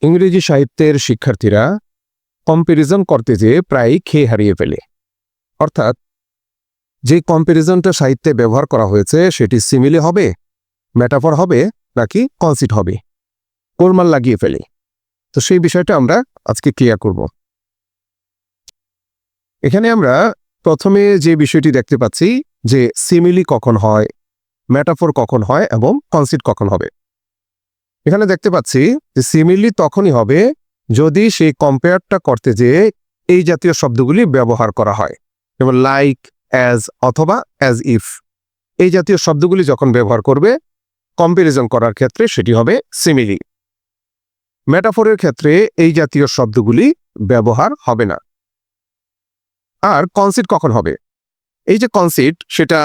ইংরেজি সাহিত্যের শিক্ষার্থীরা কম্প্যারিজন করতে যেয়ে প্রায়ই খেয়ে হারিয়ে ফেলে। অর্থাৎ যে কম্প্যারিজনটা সাহিত্যে ব্যবহার করা হয়েছে সেটি সিমিলি হবে, মেটাফর হবে নাকি কনসিট হবে, গোলমাল লাগিয়ে ফেলে। তো সেই বিষয়টা আমরা আজকে ক্লিয়ার করব। এখানে আমরা প্রথমে যে বিষয়টি দেখতে পাচ্ছি যে সিমিলি কখন হয়, মেটাফর কখন হয় এবং কনসিট কখন হবে। এখানে দেখতে পাচ্ছি যে সিমিলি তখনই হবে যদি সেই কম্পেয়ারটা করতে যেয়ে এই জাতীয় শব্দগুলি ব্যবহার করা হয়, যেমন লাইক, অ্যাজ অথবা অ্যাজ ইফ। এই জাতীয় শব্দগুলি যখন ব্যবহার করবে কম্প্যারিজন করার ক্ষেত্রে সেটি হবে সিমিলি। মেটাফরের ক্ষেত্রে এই জাতীয় শব্দগুলি ব্যবহার হবে না। আর কনসিট কখন হবে? এই যে কনসিট, সেটা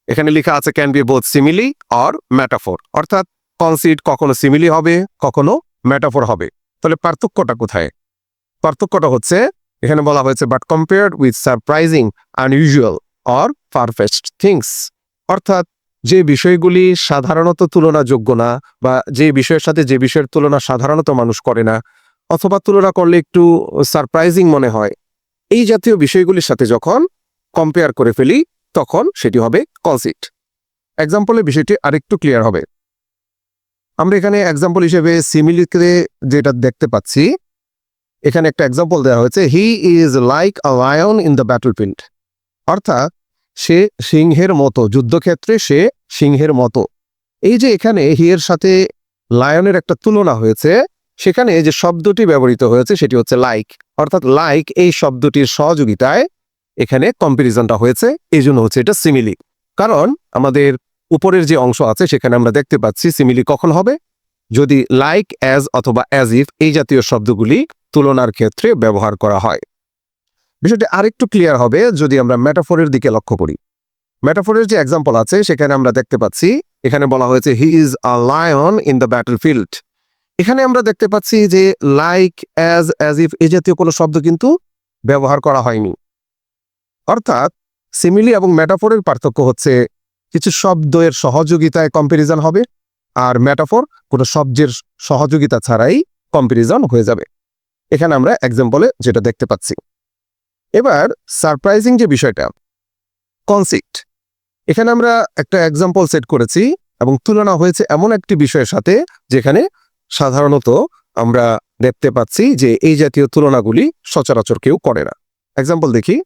এখানে লেখা আছে can be both simile or metaphor. অর্থাৎ কনসিট কখনো সিমিলি হবে, কখনো মেটাফর হবে। তাহলে পার্থক্যটা কোথায়? পার্থক্যটা হচ্ছে এখানে বলা হয়েছে but compared with surprising, unusual or farfetched things. অর্থাৎ যে বিষয়গুলি সাধারণত তুলনাযোগ্য না, বা যে বিষয়ের সাথে যে বিষয়ের তুলনা সাধারণত মানুষ করে না, অথবা তুলনা করলে একটু সারপ্রাইজিং মনে হয়, এই জাতীয় বিষয়গুলির সাথে যখন কম্পেয়ার করে ফেলি তখন সেটি হবে কনসিট। এক্সাম্পলের বিষয়টি আরেকটু ক্লিয়ার হবে। আমরা এখানে এক্সাম্পল হিসেবে সিমিলিতে যেটা দেখতে পাচ্ছি, এখানে একটা এক্সাম্পল দেওয়া হয়েছে, he is like a lion in the battlefield. অর্থাৎ সে সিংহের মতো, যুদ্ধক্ষেত্রে সে সিংহের মতো। এই যে এখানে হি এর সাথে লায়নের একটা তুলনা হয়েছে, সেখানে যে শব্দটি ব্যবহৃত হয়েছে সেটি হচ্ছে লাইক। অর্থাৎ লাইক এই শব্দটির সহযোগিতায় এখানে কম্প্যারিজনটা হয়েছে, এই জন্য হচ্ছে এটা সিমিলি। কারণ আমাদের উপরের যে অংশ আছে সেখানে আমরা দেখতে পাচ্ছি সিমিলি কখন হবে, যদি লাইক, অ্যাজ অথবা অ্যাজ ইফ এই জাতীয় শব্দগুলি তুলনার ক্ষেত্রে ব্যবহার করা হয়। বিষয়টি আরেকটু ক্লিয়ার হবে যদি আমরা মেটাফরের দিকে লক্ষ্য করি। মেটাফরের যে এক্সাম্পল আছে সেখানে আমরা দেখতে পাচ্ছি এখানে বলা হয়েছে he is a lion in the battlefield. এখানে আমরা দেখতে পাচ্ছি যে লাইক, অ্যাজ ইফ এই জাতীয় কোনো শব্দ কিন্তু ব্যবহার করা হয়নি। অর্থাৎ সিমিলি এবং মেটাফরের পার্থক্য হচ্ছে কিছু শব্দের সহযোগিতায় কম্প্যারিজন হবে, আর মেটাফর কোনো শব্দের সহযোগিতা ছাড়াই কম্প্যারিজন হয়ে যাবে। এখানে আমরা এক্সাম্পলে যেটা দেখতে পাচ্ছি। এবার সারপ্রাইজিং যে বিষয়টা, কনসিট, এখানে আমরা একটা এক্সাম্পল সেট করেছি এবং তুলনা হয়েছে এমন একটি বিষয়ের সাথে যেখানে সাধারণত আমরা দেখতে পাচ্ছি যে এই জাতীয় তুলনাগুলি সচরাচর কেউ করে না। এক্সাম্পল দেখি,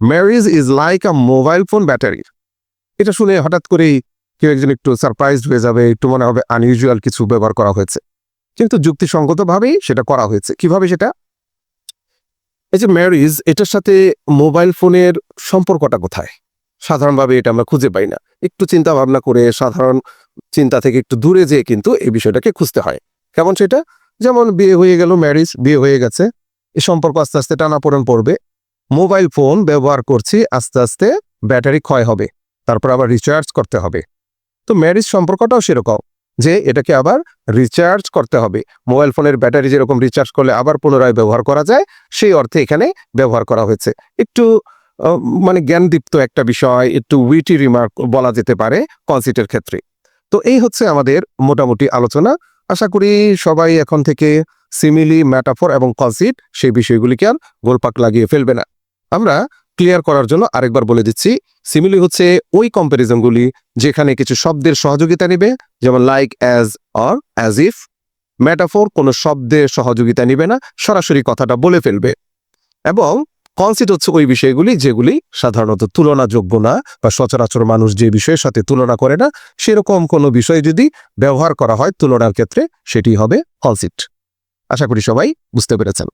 marriage is like a mobile phone battery. এটা শুনে হঠাৎ করেই কেউ একজন একটু সারপ্রাইজড হয়ে যাবে, একটু মনে হবে আনইউজুয়াল কিছু ব্যবহার করা হয়েছে, কিন্তু যুক্তিসঙ্গতভাবেই সেটা করা হয়েছে। কিভাবে সেটা? এই যে ম্যারিজ, এটার সাথে মোবাইল ফোনের সম্পর্কটা কোথায়? সাধারণভাবে এটা আমরা খুঁজে পাই না। একটু চিন্তা ভাবনা করে, সাধারণ চিন্তা থেকে একটু দূরে যেয়ে কিন্তু এই বিষয়টাকে খুঁজতে হয়। কেমন সেটা? যেমন বিয়ে হয়ে গেল, ম্যারিজ, বিয়ে হয়ে গেছে, এই সম্পর্ক আস্তে আস্তে টানাপোড়েন পড়বে। মোবাইল ফোন ব্যবহার করছি, আস্তে আস্তে ব্যাটারি ক্ষয় হবে, তারপর আবার রিচার্জ করতে হবে। তো ম্যারিজ সম্পর্কটাও সেরকম, যে এটাকে আবার রিচার্জ করতে হবে। মোবাইল ফোনের ব্যাটারি যেরকম রিচার্জ করলে আবার পুনরায় ব্যবহার করা যায়, সেই অর্থে এখানে ব্যবহার করা হয়েছে। একটু মানে জ্ঞানদীপ্ত একটা বিষয়, একটু উইটি রিমার্ক বলা যেতে পারে কনসিটের ক্ষেত্রে। তো এই হচ্ছে আমাদের মোটামুটি আলোচনা। আশা করি সবাই এখন থেকে সিমিলি, মেটাফর এবং কনসিট সেই বিষয়গুলিকে আর গোলপাক লাগিয়ে ফেলবে না। আমরা ক্লিয়ার করার জন্য আরেকবার বলে দিচ্ছি, সিমিলি হচ্ছে ওই কম্প্যারিজনগুলি যেখানে কিছু শব্দের সহযোগিতা নেবে, যেমন like, as or as if. Metaphor কোনো শব্দের সহযোগিতা নেবে না, সরাসরি কথাটা বলে ফেলবে। এবং কনসিট হচ্ছে ওই বিষয়গুলি যেগুলি সাধারণত তুলনাযোগ্য না, বা সচরাচর মানুষ যে বিষয়ের সাথে তুলনা করে না, সেরকম কোনো বিষয় যদি ব্যবহার করা হয় তুলনার ক্ষেত্রে, সেটি হবে কনসিট। আশা করি সবাই বুঝতে পেরেছেন।